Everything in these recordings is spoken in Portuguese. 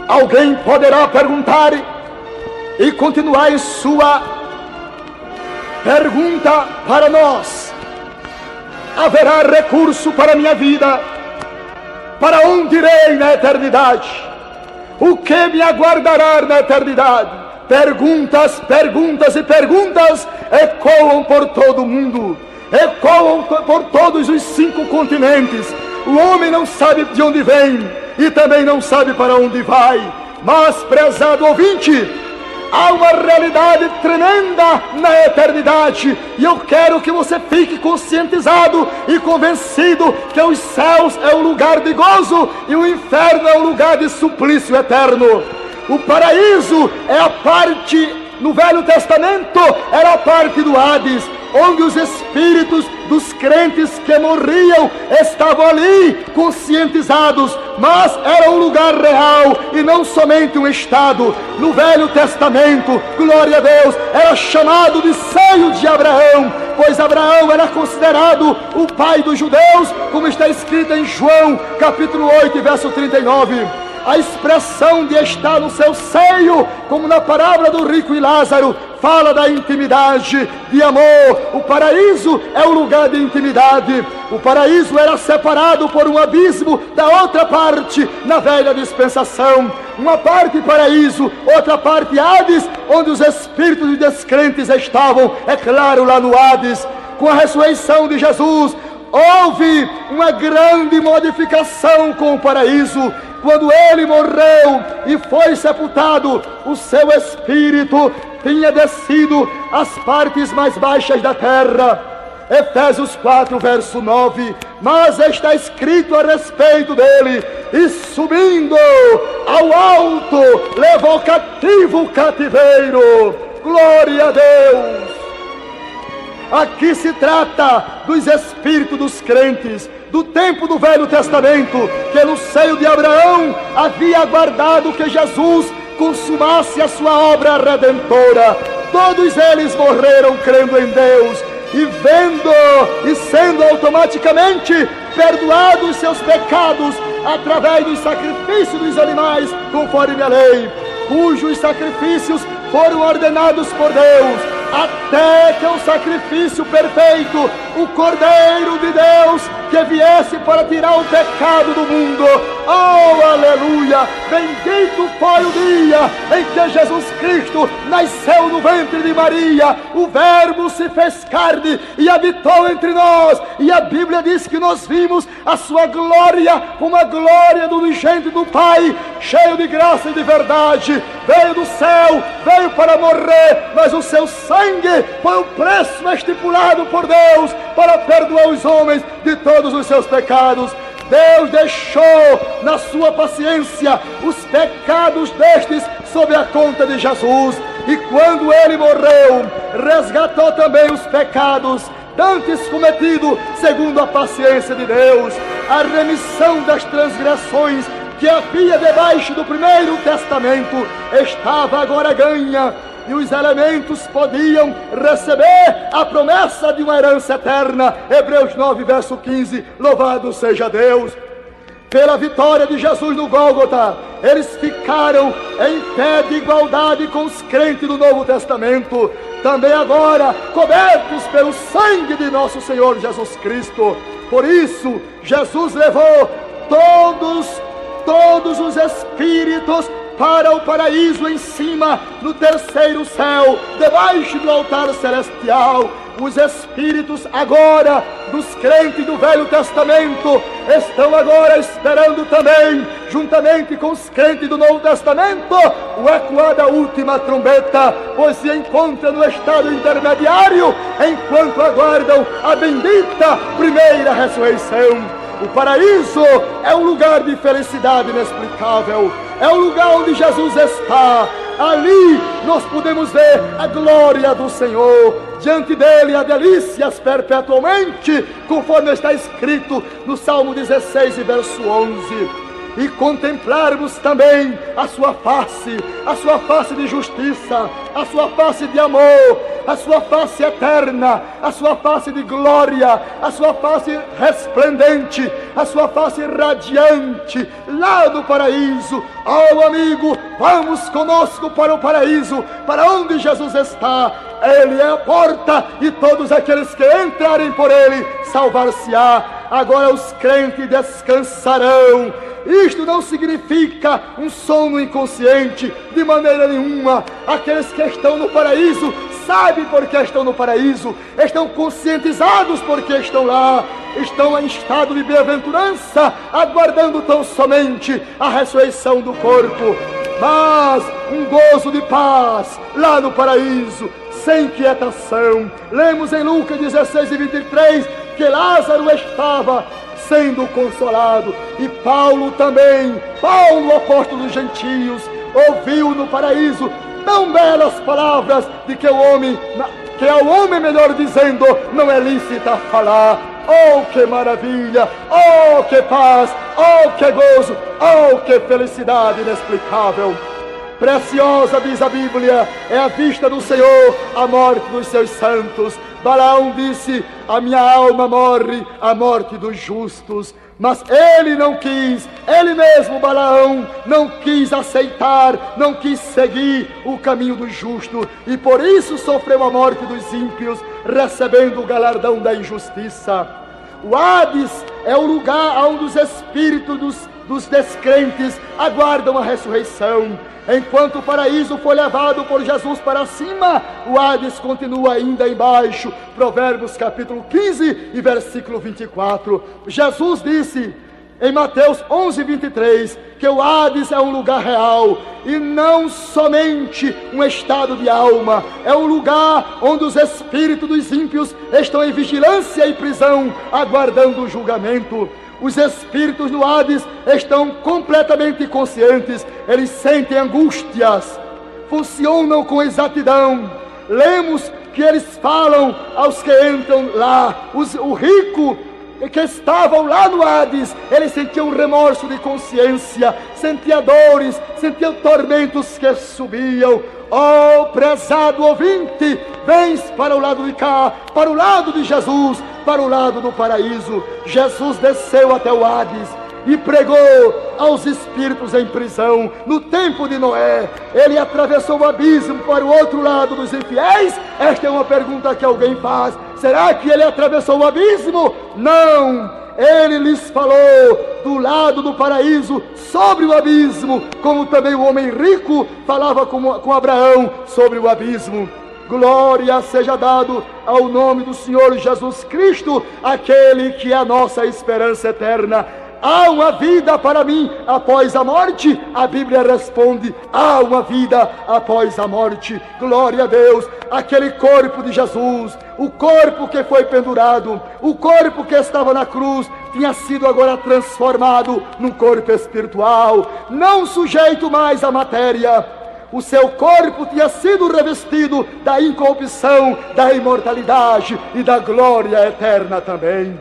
Alguém poderá perguntar e continuar em sua pergunta para nós: haverá recurso para a minha vida? Para onde irei na eternidade? O que me aguardará na eternidade? Perguntas, perguntas e perguntas ecoam por todo o mundo, ecoam por todos os 5 continentes. O homem não sabe de onde vem e também não sabe para onde vai. Mas, prezado ouvinte, há uma realidade tremenda na eternidade, e eu quero que você fique conscientizado e convencido que os céus é um lugar de gozo e o inferno é um lugar de suplício eterno. O paraíso é a parte, no Velho Testamento, era a parte do Hades, onde os espíritos dos crentes que morriam estavam ali conscientizados, mas era um lugar real e não somente um estado. No Velho Testamento, glória a Deus, era chamado de seio de Abraão, pois Abraão era considerado o pai dos judeus, como está escrito em João capítulo 8, verso 39. A expressão de estar no seu seio, como na parábola do rico e Lázaro, fala da intimidade, de amor. O paraíso é um lugar de intimidade. O paraíso era separado por um abismo da outra parte na velha dispensação. Uma parte paraíso, outra parte Hades, onde os espíritos dos descrentes estavam, é claro, lá no Hades. Com a ressurreição de Jesus, houve uma grande modificação com o paraíso. Quando ele morreu e foi sepultado, o seu espírito tinha descido às partes mais baixas da terra. Efésios 4, verso 9. Mas está escrito a respeito dele: e subindo ao alto, levou cativo o cativeiro. Glória a Deus! Aqui se trata dos espíritos dos crentes do tempo do Velho Testamento, que no seio de Abraão havia aguardado que Jesus consumasse a sua obra redentora. Todos eles morreram crendo em Deus e vendo e sendo automaticamente perdoados seus pecados através dos sacrifícios dos animais, conforme a lei, cujos sacrifícios foram ordenados por Deus, até que o sacrifício perfeito, o Cordeiro de Deus, que viesse para tirar o pecado do mundo. Oh, aleluia! Bendito foi o dia em que Jesus Cristo nasceu no ventre de Maria. O Verbo se fez carne e habitou entre nós. E a Bíblia diz que nós vimos a sua glória como a glória do unigênito do Pai, cheio de graça e de verdade. Veio do céu, veio para morrer, mas o seu sangue foi o preço estipulado por Deus para perdoar os homens de todos os seus pecados. Deus deixou na sua paciência os pecados destes sob a conta de Jesus, e quando ele morreu, resgatou também os pecados dantes cometidos segundo a paciência de Deus. A remissão das transgressões que havia debaixo do primeiro testamento estava agora ganha, e os elementos podiam receber a promessa de uma herança eterna. Hebreus 9, verso 15, louvado seja Deus. Pela vitória de Jesus no Gólgota, eles ficaram em pé de igualdade com os crentes do Novo Testamento, também agora cobertos pelo sangue de nosso Senhor Jesus Cristo. Por isso, Jesus levou todos os espíritos para o paraíso em cima, no terceiro céu, debaixo do altar celestial. Os espíritos agora dos crentes do Velho Testamento estão agora esperando também, juntamente com os crentes do Novo Testamento, o ecoar da última trombeta, pois se encontram no estado intermediário, enquanto aguardam a bendita primeira ressurreição. O paraíso é um lugar de felicidade inexplicável, é um lugar onde Jesus está. Ali nós podemos ver a glória do Senhor, diante dele há delícias perpetuamente, conforme está escrito no Salmo 16, verso 11. E contemplarmos também a sua face de justiça, a sua face de amor, a sua face eterna, a sua face de glória, a sua face resplendente, a sua face radiante, lá no paraíso. Oh amigo, vamos conosco para o paraíso, para onde Jesus está. Ele é a porta e todos aqueles que entrarem por ele salvar-se-á. Agora os crentes descansarão. Isto não significa um sono inconsciente, de maneira nenhuma. Aqueles que estão no paraíso sabem porque estão no paraíso, estão conscientizados porque estão lá, estão em estado de bem-aventurança, aguardando tão somente a ressurreição do corpo. Mas um gozo de paz lá no paraíso, sem inquietação. Lemos em Lucas 16:23 que Lázaro estava sendo consolado, e Paulo também, Paulo, apóstolo dos gentios, ouviu no paraíso tão belas palavras de que ao homem, melhor dizendo, não é lícita falar. Oh, que maravilha! Oh, que paz! Oh, que gozo! Oh, que felicidade inexplicável! Preciosa, diz a Bíblia, é a vista do Senhor, a morte dos seus santos. Balaão disse: a minha alma morre, a morte dos justos. Mas ele não quis, ele mesmo, Balaão, não quis aceitar, não quis seguir o caminho do justo, e por isso sofreu a morte dos ímpios, recebendo o galardão da injustiça. O Hades é o lugar onde os espíritos dos descrentes aguardam a ressurreição. Enquanto o paraíso foi levado por Jesus para cima, o Hades continua ainda embaixo. Provérbios capítulo 15 e versículo 24. Jesus disse em Mateus 11:23 que o Hades é um lugar real e não somente um estado de alma. É um lugar onde os espíritos dos ímpios estão em vigilância e prisão, aguardando o julgamento. Os espíritos no Hades estão completamente conscientes, eles sentem angústias, funcionam com exatidão. Lemos que eles falam aos que entram lá. O rico que estavam lá no Hades, eles sentiam remorso de consciência, sentiam dores, sentiam tormentos que subiam. Oh, prezado ouvinte, vens para o lado de cá, para o lado de Jesus, para o lado do paraíso. Jesus desceu até o Hades e pregou aos espíritos em prisão. No tempo de Noé, ele atravessou o abismo para o outro lado dos infiéis. Esta é uma pergunta que alguém faz: será que ele atravessou o abismo? Não! Ele lhes falou do lado do paraíso, sobre o abismo, como também o homem rico falava com Abraão sobre o abismo. Glória seja dado ao nome do Senhor Jesus Cristo, aquele que é a nossa esperança eterna. Há uma vida para mim após a morte? A Bíblia responde: há uma vida após a morte. Glória a Deus. Aquele corpo de Jesus, o corpo que foi pendurado, o corpo que estava na cruz, tinha sido agora transformado num corpo espiritual, não sujeito mais à matéria. O seu corpo tinha sido revestido da incorrupção, da imortalidade e da glória eterna também.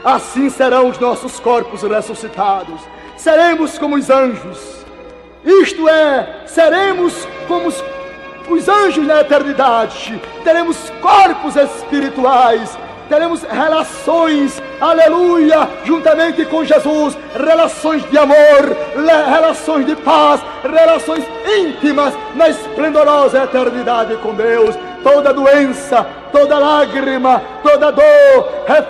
Assim serão os nossos corpos ressuscitados. Seremos como os anjos. Isto é, seremos como os anjos na eternidade. Teremos corpos espirituais. Teremos relações, aleluia, juntamente com Jesus, relações de amor, relações de paz, relações íntimas na esplendorosa eternidade com Deus. Toda doença, toda lágrima, toda dor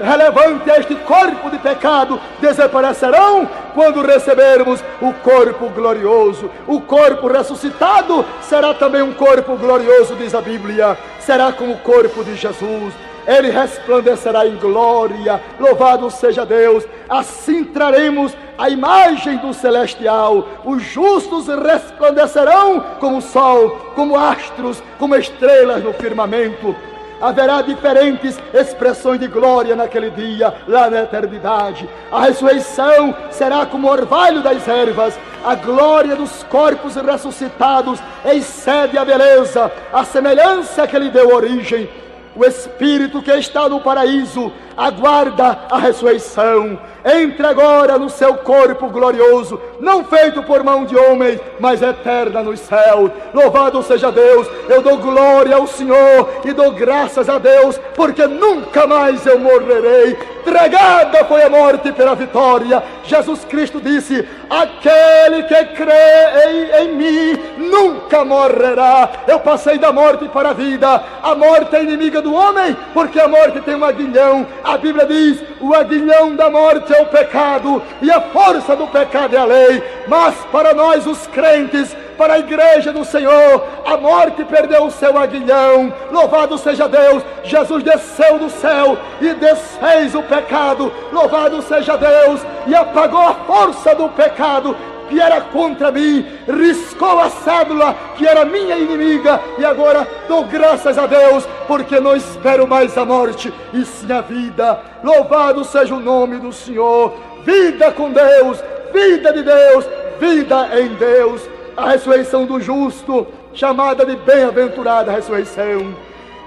relevante a este corpo de pecado desaparecerão quando recebermos o corpo glorioso. O corpo ressuscitado será também um corpo glorioso, diz a Bíblia. Será como o corpo de Jesus. Ele resplandecerá em glória, louvado seja Deus. Assim traremos a imagem do celestial. Os justos resplandecerão como o sol, como astros, como estrelas no firmamento. Haverá diferentes expressões de glória naquele dia, lá na eternidade. A ressurreição será como o orvalho das ervas. A glória dos corpos ressuscitados excede a beleza, a semelhança que lhe deu origem. O Espírito que está no paraíso aguarda a ressurreição. Entre agora no seu corpo glorioso, não feito por mão de homem, mas eterna nos céus. Louvado seja Deus. Eu dou glória ao Senhor e dou graças a Deus, porque nunca mais eu morrerei. Tragada foi a morte pela vitória. Jesus Cristo disse: aquele que crê em mim nunca morrerá. Eu passei da morte para a vida. A morte é inimiga do homem, porque a morte tem um aguilhão. A Bíblia diz: o aguilhão da morte é o pecado, e a força do pecado é a lei. Mas para nós os crentes, para a igreja do Senhor, a morte perdeu o seu aguilhão. Louvado seja Deus. Jesus desceu do céu e desfez o pecado. Louvado seja Deus. E apagou a força do pecado que era contra mim, riscou a cédula que era minha inimiga, e agora dou graças a Deus, porque não espero mais a morte, e sim a vida. Louvado seja o nome do Senhor. Vida com Deus, vida de Deus, vida em Deus. A ressurreição do justo, chamada de bem-aventurada ressurreição.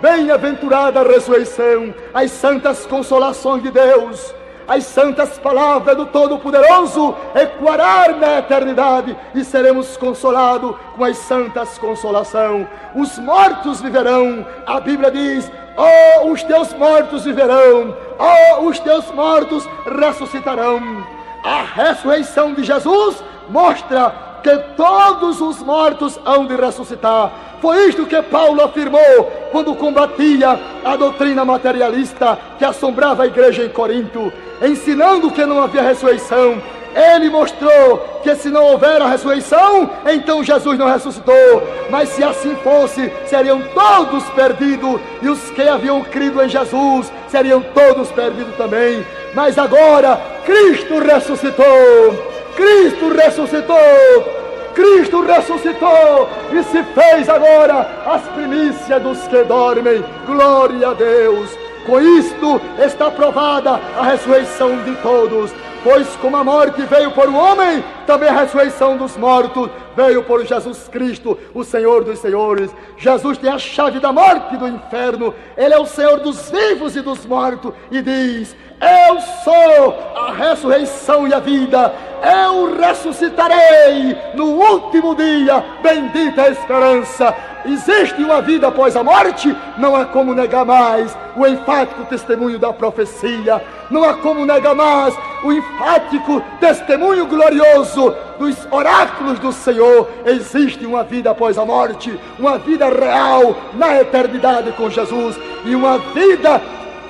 Bem-aventurada ressurreição, as santas consolações de Deus, as santas palavras do Todo-Poderoso ecoarão na eternidade, e seremos consolados com as santas consolações. Os mortos viverão. A Bíblia diz: oh, os teus mortos viverão, oh, os teus mortos ressuscitarão. A ressurreição de Jesus mostra que todos os mortos hão de ressuscitar. Foi isto que Paulo afirmou quando combatia a doutrina materialista que assombrava a igreja em Corinto, ensinando que não havia ressurreição. Ele mostrou que se não houver a ressurreição, então Jesus não ressuscitou. Mas se assim fosse, seriam todos perdidos, e os que haviam crido em Jesus seriam todos perdidos também. Mas agora Cristo ressuscitou. Cristo ressuscitou. Cristo ressuscitou e se fez agora as primícias dos que dormem. Glória a Deus. Com isto está provada a ressurreição de todos. Pois como a morte veio por o homem, também a ressurreição dos mortos veio por Jesus Cristo, o Senhor dos senhores. Jesus tem a chave da morte e do inferno. Ele é o Senhor dos vivos e dos mortos, e diz: eu sou a ressurreição e a vida. Eu ressuscitarei no último dia. Bendita a esperança. Existe uma vida após a morte? Não há como negar mais o enfático testemunho da profecia. Não há como negar mais o enfático testemunho glorioso dos oráculos do Senhor. Existe uma vida após a morte, uma vida real na eternidade com Jesus, e uma vida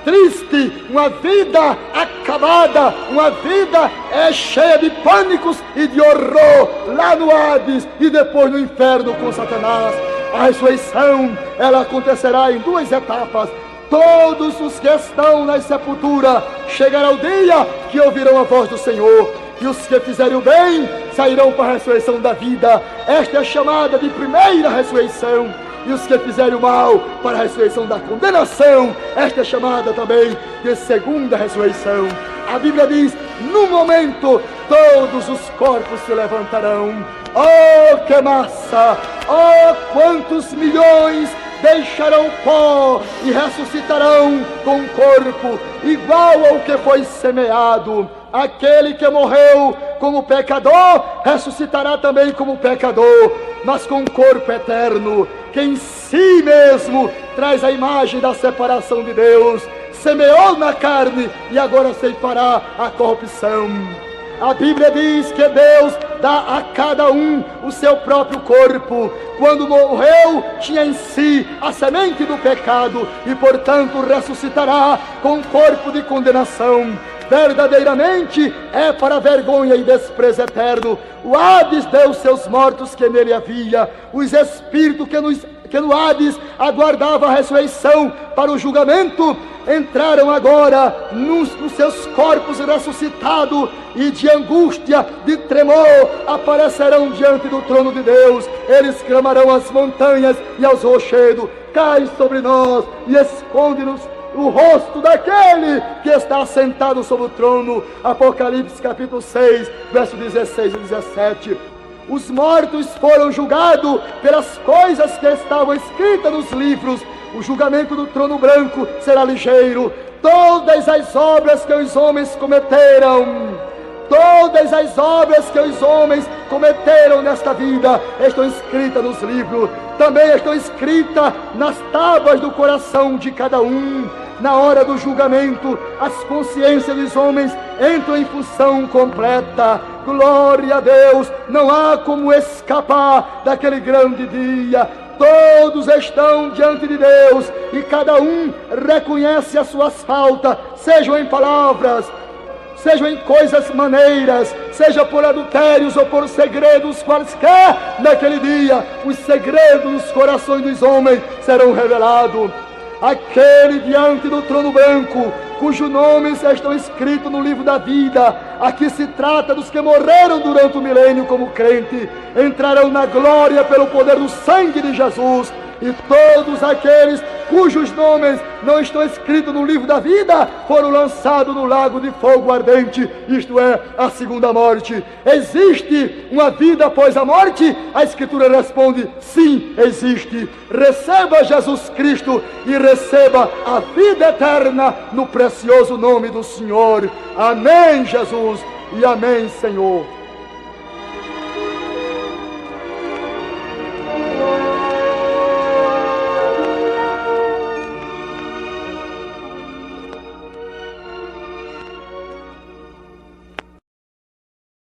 triste, uma vida acabada, uma vida cheia de pânicos e de horror lá no Hades e depois no inferno com Satanás. A ressurreição, ela acontecerá em duas etapas. Todos os que estão na sepultura, chegará o dia que ouvirão a voz do Senhor, e os que fizerem o bem sairão para a ressurreição da vida. Esta é chamada de primeira ressurreição. E os que fizerem o mal para a ressurreição da condenação. Esta é chamada também de segunda ressurreição. A Bíblia diz: no momento todos os corpos se levantarão. Oh, que massa! Oh, quantos milhões deixarão pó e ressuscitarão com um corpo igual ao que foi semeado. Aquele que morreu como pecador ressuscitará também como pecador, mas com um corpo eterno, que em si mesmo traz a imagem da separação de Deus. Semeou na carne e agora ceifará a corrupção. A Bíblia diz que Deus dá a cada um o seu próprio corpo. Quando morreu, tinha em si a semente do pecado, e portanto ressuscitará com um corpo de condenação. Verdadeiramente é para vergonha e desprezo eterno. O Hades deu seus mortos que nele havia. Os espíritos que no Hades aguardavam a ressurreição para o julgamento, entraram agora nos seus corpos ressuscitados, e de angústia, de tremor, aparecerão diante do trono de Deus. Eles clamarão às montanhas e aos rochedos: cai sobre nós e esconde-nos o rosto daquele que está sentado sobre o trono. Apocalipse capítulo 6, verso 16 e 17. Os mortos foram julgados pelas coisas que estavam escritas nos livros. O julgamento do trono branco será ligeiro. todas as obras que os homens cometeram, todas as obras que os homens cometeram nesta vida estão escritas nos livros, também estão escritas nas tábuas do coração de cada um. Na hora do julgamento, as consciências dos homens entram em função completa. Glória a Deus, não há como escapar daquele grande dia. Todos estão diante de Deus e cada um reconhece as suas faltas, sejam em palavras, sejam em coisas maneiras, seja por adultérios ou por segredos quaisquer. Naquele dia, os segredos dos corações dos homens serão revelados. Aquele diante do trono branco, cujos nomes estão escritos no livro da vida, aqui se trata dos que morreram durante o milênio como crente, entrarão na glória pelo poder do sangue de Jesus. E todos aqueles cujos nomes não estão escritos no livro da vida foram lançados no lago de fogo ardente, isto é, a segunda morte. Existe uma vida após a morte? A Escritura responde: sim, existe. Receba Jesus Cristo e receba a vida eterna no precioso nome do Senhor. Amém, Jesus, e amém, Senhor.